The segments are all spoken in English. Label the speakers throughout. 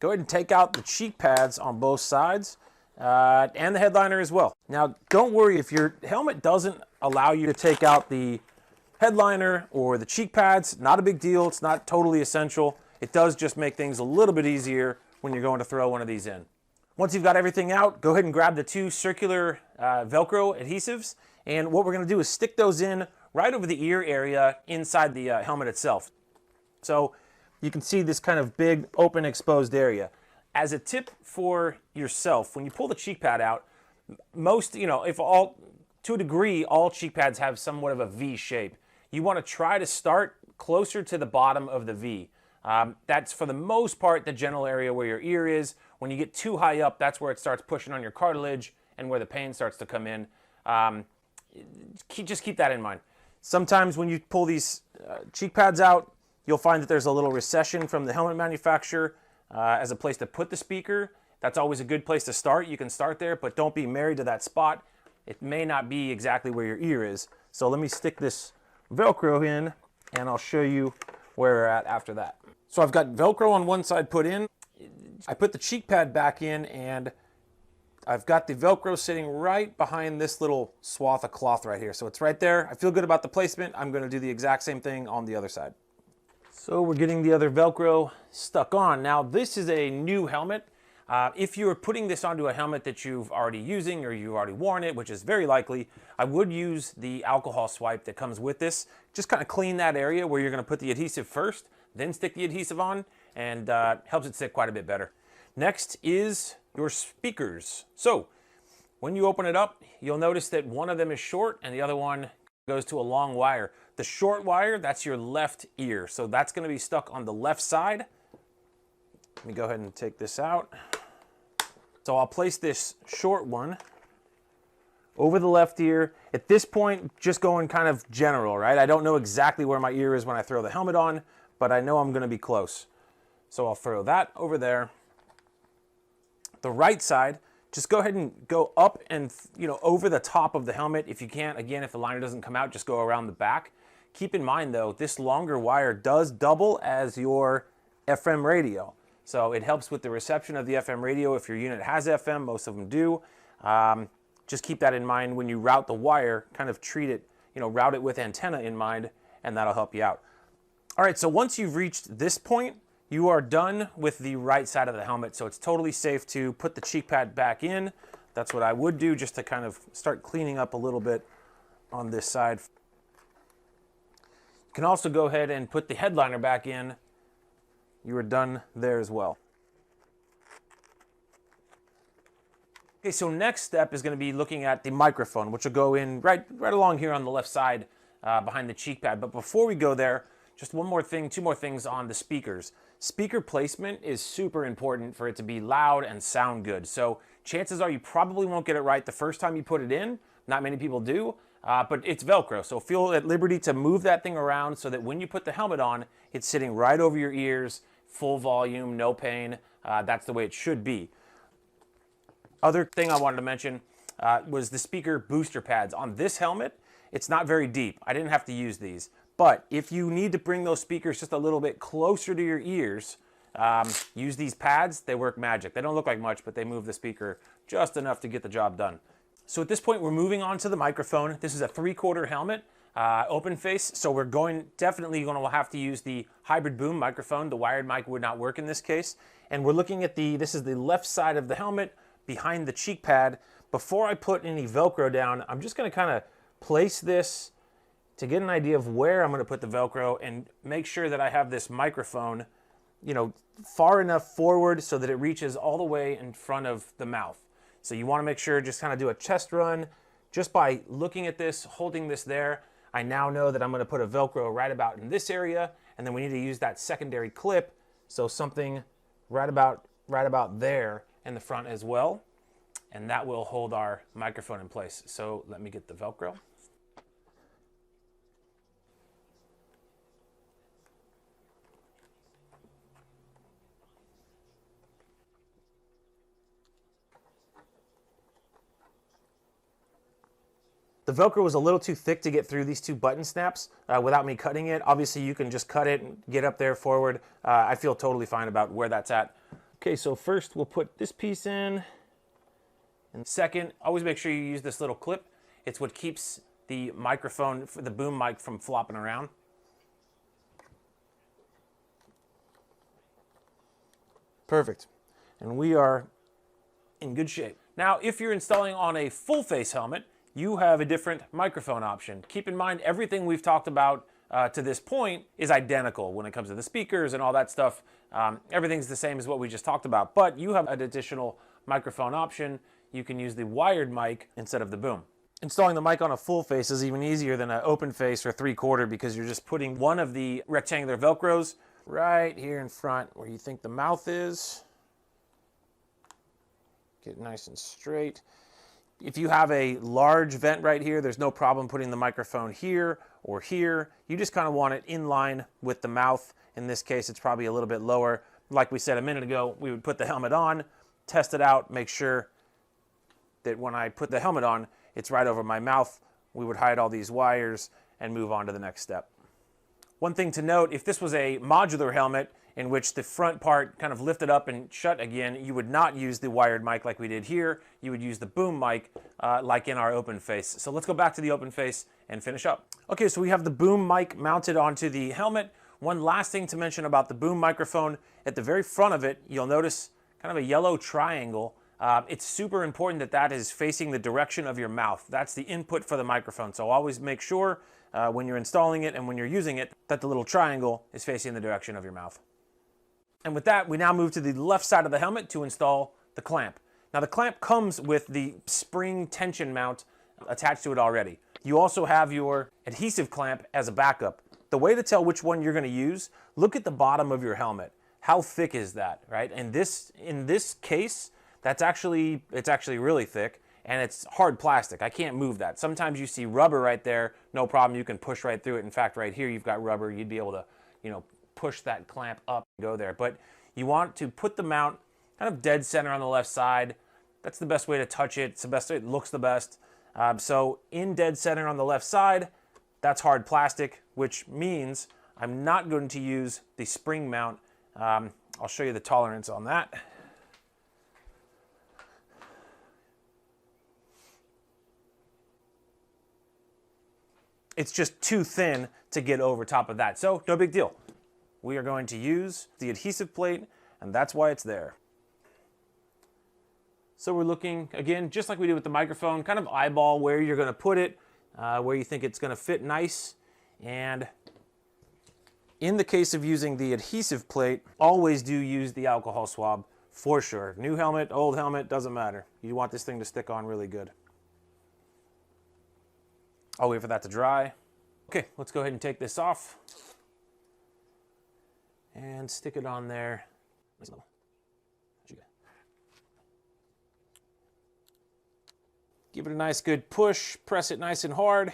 Speaker 1: go ahead and take out the cheek pads on both sides and the headliner as well. Now, don't worry if your helmet doesn't allow you to take out the headliner or the cheek pads. Not a big deal. It's not totally essential. It does just make things a little bit easier when you're going to throw one of these in. Once you've got everything out, go ahead and grab the two circular Velcro adhesives. And what we're going to do is stick those in right over the ear area inside the helmet itself. So you can see this kind of big open exposed area. As a tip for yourself, when you pull the cheek pad out, most, to a degree, all cheek pads have somewhat of a V shape. You want to try to start closer to the bottom of the V. That's for the most part the general area where your ear is. When you get too high up, that's where it starts pushing on your cartilage and where the pain starts to come in. Just keep that in mind. Sometimes when you pull these cheek pads out, you'll find that there's a little recession from the helmet manufacturer as a place to put the speaker. That's always a good place to start. You can start there, but don't be married to that spot. It may not be exactly where your ear is. So let me stick this Velcro in and I'll show you where we're at after that. So I've got Velcro on one side put in. I put the cheek pad back in and I've got the Velcro sitting right behind this little swath of cloth right here. So it's right there. I feel good about the placement. I'm going to do the exact same thing on the other side. So we're getting the other Velcro stuck on. Now this is a new helmet. If you're putting this onto a helmet that you've already using or you've already worn it, which is very likely, I would use the alcohol swipe that comes with this. Just kind of clean that area where you're going to put the adhesive first, then stick the adhesive on, and helps it sit quite a bit better. Next is your speakers. So when you open it up, you'll notice that one of them is short and the other one goes to a long wire. The short wire, that's your left ear. So that's going to be stuck on the left side. Let me go ahead and take this out. So I'll place this short one over the left ear. At this point, just going kind of general, right? I don't know exactly where my ear is when I throw the helmet on, but I know I'm going to be close. So I'll throw that over there. The right side, just go ahead and go up and, over the top of the helmet. If you can't, again, if the liner doesn't come out, just go around the back. Keep in mind, though, this longer wire does double as your FM radio. So it helps with the reception of the FM radio. If your unit has FM, most of them do. Just keep that in mind when you route the wire. Kind of treat it, route it with antenna in mind, and that'll help you out. All right, so once you've reached this point, you are done with the right side of the helmet. So it's totally safe to put the cheek pad back in. That's what I would do, just to kind of start cleaning up a little bit on this side. You can also go ahead and put the headliner back in. You are done there as well. Okay, so next step is going to be looking at the microphone, which will go in right along here on the left side behind the cheek pad. But before we go there, just two more things on the speakers. Speaker placement is super important for it to be loud and sound good. So chances are you probably won't get it right the first time you put it in. Not many people do, but it's Velcro. So feel at liberty to move that thing around so that when you put the helmet on, it's sitting right over your ears, full volume, no pain. That's the way it should be. Other thing I wanted to mention was the speaker booster pads. On this helmet, it's not very deep. I didn't have to use these. But if you need to bring those speakers just a little bit closer to your ears, use these pads. They work magic. They don't look like much, but they move the speaker just enough to get the job done. So at this point, we're moving on to the microphone. This is a 3/4 helmet, open face. So we're definitely going to have to use the hybrid boom microphone. The wired mic would not work in this case. And we're looking at this is the left side of the helmet behind the cheek pad. Before I put any Velcro down, I'm just going to kind of place this to get an idea of where I'm going to put the Velcro and make sure that I have this microphone, far enough forward so that it reaches all the way in front of the mouth. So you want to make sure, just kind of do a test run. Just by looking at this, holding this there, I now know that I'm going to put a Velcro right about in this area, and then we need to use that secondary clip, so something right about there in the front as well, and that will hold our microphone in place. So let me get the Velcro. The Velcro was a little too thick to get through these two button snaps without me cutting it. Obviously, you can just cut it and get up there forward. I feel totally fine about where that's at. Okay, so first we'll put this piece in. And second, always make sure you use this little clip. It's what keeps the microphone, the boom mic, from flopping around. Perfect. And we are in good shape. Now, if you're installing on a full face helmet, you have a different microphone option. Keep in mind, everything we've talked about to this point is identical when it comes to the speakers and all that stuff. Everything's the same as what we just talked about, but you have an additional microphone option. You can use the wired mic instead of the boom. Installing the mic on a full face is even easier than an open face or 3/4 because you're just putting one of the rectangular Velcros right here in front where you think the mouth is. Get nice and straight. If you have a large vent right here, there's no problem putting the microphone here or here. You just kind of want it in line with the mouth. In this case, it's probably a little bit lower. Like we said a minute ago, we would put the helmet on, test it out, make sure that when I put the helmet on, it's right over my mouth. We would hide all these wires and move on to the next step. One thing to note, if this was a modular helmet in which the front part kind of lifted up and shut again, you would not use the wired mic like we did here. You would use the boom mic like in our open face. So let's go back to the open face and finish up. Okay, so we have the boom mic mounted onto the helmet. One last thing to mention about the boom microphone, at the very front of it, you'll notice kind of a yellow triangle. It's super important that that is facing the direction of your mouth. That's the input for the microphone. So always make sure when you're installing it and when you're using it that the little triangle is facing the direction of your mouth. And with that, we now move to the left side of the helmet to install the clamp. Now the clamp comes with the spring tension mount attached to it already. You also have your adhesive clamp as a backup. The way to tell which one you're going to use, look at the bottom of your helmet. How thick is that, right? And in this case, it's actually really thick, and it's hard plastic. I can't move that. Sometimes you see rubber right there, no problem. You can push right through it. In fact, right here you've got rubber. You'd be able to, push that clamp up and go there. But you want to put the mount kind of dead center on the left side. That's the best way to touch it. It's the best way. It looks the best. So in dead center on the left side, that's hard plastic, which means I'm not going to use the spring mount. I'll show you the tolerance on that. It's just too thin to get over top of that. So no big deal. We are going to use the adhesive plate, and that's why it's there. So we're looking, again, just like we did with the microphone, kind of eyeball where you're going to put it, where you think it's going to fit nice. And in the case of using the adhesive plate, always do use the alcohol swab for sure. New helmet, old helmet, doesn't matter. You want this thing to stick on really good. I'll wait for that to dry. Okay, let's go ahead and take this off and stick it on there. Give it a nice good push, press it nice and hard.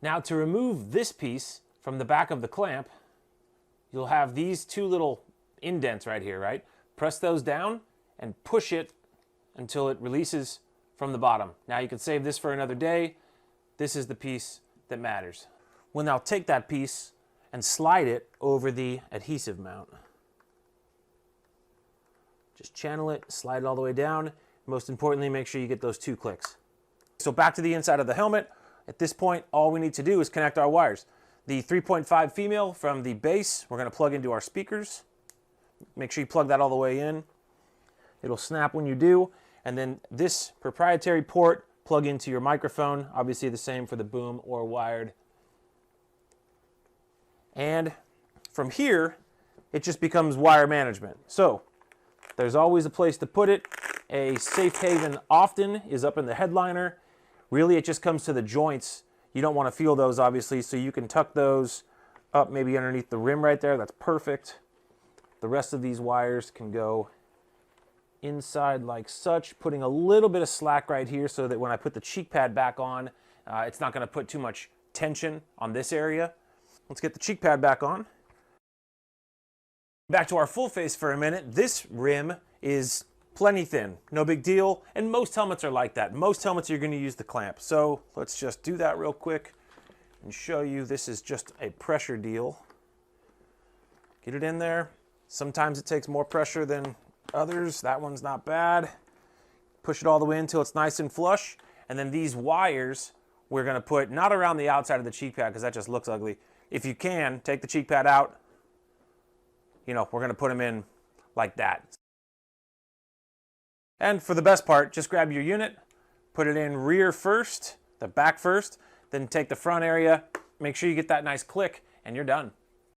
Speaker 1: Now to remove this piece from the back of the clamp, you'll have these two little indents right here, right? Press those down and push it until it releases from the bottom. Now you can save this for another day. This is the piece that matters. We'll now take that piece and slide it over the adhesive mount. Just channel it, slide it all the way down. Most importantly, make sure you get those 2 clicks. So back to the inside of the helmet. At this point, all we need to do is connect our wires. The 3.5 female from the base, we're going to plug into our speakers. Make sure you plug that all the way in. It'll snap when you do. And then this proprietary port, plug into your microphone. Obviously the same for the boom or wired. And from here, it just becomes wire management. So there's always a place to put it. A safe haven often is up in the headliner. Really, it just comes to the joints. You don't want to feel those, obviously, so you can tuck those up maybe underneath the rim right there. That's perfect. The rest of these wires can go inside like such, putting a little bit of slack right here so that when I put the cheek pad back on, it's not going to put too much tension on this area. Let's get the cheek pad back on. Back to our full face for a minute. This rim is plenty thin, no big deal, and most helmets are like that. Most helmets you're going to use the clamp. So let's just do that real quick and show you this is just a pressure deal. Get it in there. Sometimes it takes more pressure than others. That one's not bad. Push it all the way until it's nice and flush. And then these wires, we're gonna put not around the outside of the cheek pad because that just looks ugly. If you can, take the cheek pad out. You know, we're gonna put them in like that. And for the best part, just grab your unit, put it in rear first, the back first, then take the front area, make sure you get that nice click, and you're done.